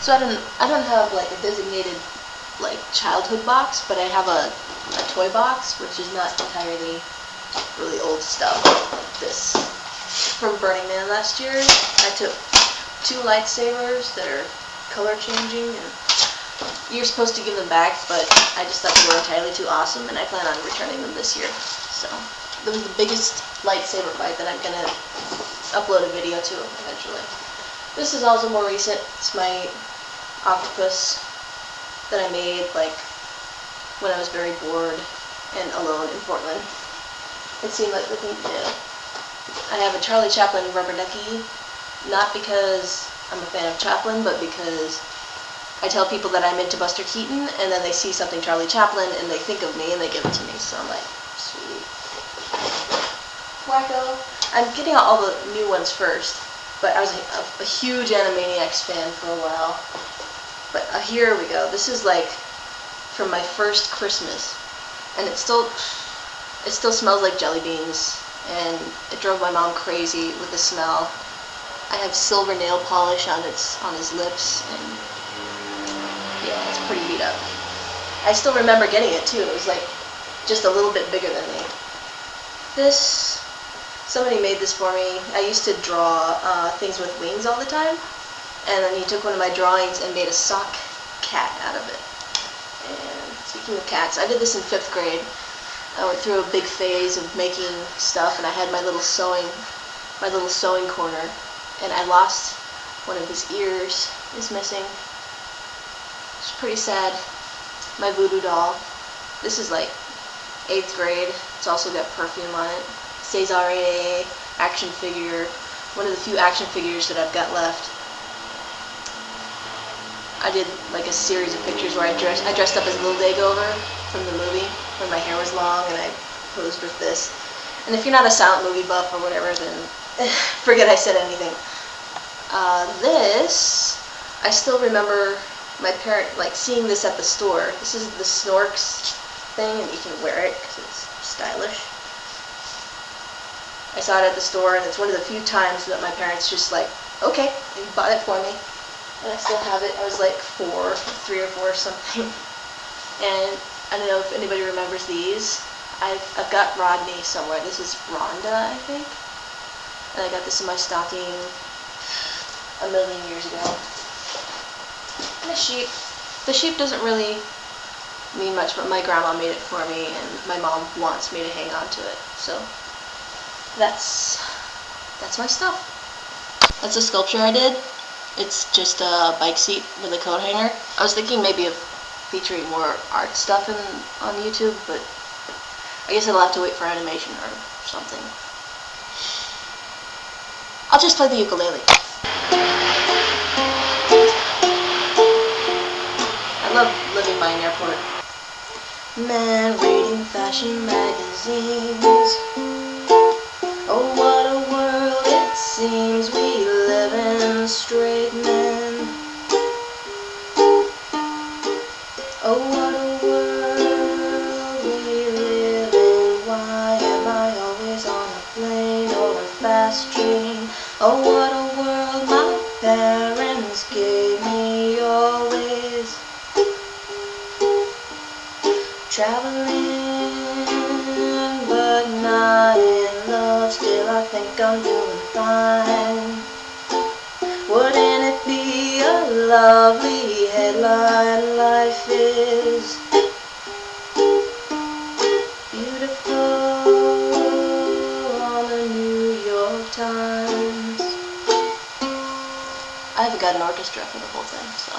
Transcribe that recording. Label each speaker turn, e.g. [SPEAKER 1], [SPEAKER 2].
[SPEAKER 1] So I don't have like a designated like childhood box, but I have a toy box, which is not entirely really old stuff. Like this from Burning Man last year. I took 2 lightsabers that are color changing, and you're supposed to give them back, but I just thought they were entirely too awesome, and I plan on returning them this year. So that was the biggest lightsaber fight that I'm gonna upload a video to eventually. This is also more recent. It's my octopus that I made like when I was very bored and alone in Portland. It seemed like the thing to do. I have a Charlie Chaplin rubber ducky, not because I'm a fan of Chaplin, but because I tell people that I'm into Buster Keaton, and then they see something Charlie Chaplin and they think of me and they give it to me. So I'm like, sweet. Wacko. I'm getting all the new ones first, but I was a huge Animaniacs fan for a while. But here we go. This is like from my first Christmas, and it still smells like jelly beans, and it drove my mom crazy with the smell. I have silver nail polish on his lips, and yeah, it's pretty beat up. I still remember getting it too. It was like just a little bit bigger than me. Somebody made this for me. I used to draw things with wings all the time, and then he took one of my drawings and made a sock cat out of it. And speaking of cats, I did this in 5th grade. I went through a big phase of making stuff, and I had my little sewing corner, and I lost one of his ears. Is missing. It's pretty sad. My voodoo doll. This is like 8th grade. It's also got perfume on it. Cesare action figure. One of the few action figures that I've got left. I did like a series of pictures where I dressed up as Little Dagover from the movie when my hair was long, and I posed with this. And if you're not a silent movie buff or whatever, then forget I said anything. This, I still remember my parent like seeing this at the store. This is the Snorks thing, and you can wear it because it's stylish. I saw it at the store, and it's one of the few times that my parents just like, okay, they bought it for me. And I still have it. I was like 3 or 4 or something. And I don't know if anybody remembers these. I've got Rodney somewhere. This is Rhonda, I think. And I got this in my stocking a million years ago. And a sheep. The sheep doesn't really mean much, but my grandma made it for me, and my mom wants me to hang on to it. So that's my stuff. That's a sculpture I did. It's just a bike seat with a coat hanger. I was thinking maybe of featuring more art stuff on YouTube, but I guess I'll have to wait for animation or something. I'll just play the ukulele. I love living by an airport. Man reading fashion magazines. Oh, what a world it seems we live in, straight men. Oh, what a world we live in. Why am I always on a plane or a fast train? Oh, what a world my parents gave me, always traveling, but not in love. Still I think I'm doing fine. Wouldn't it be a lovely headline? Life is beautiful on the New York Times. I haven't got an orchestra for the whole thing, so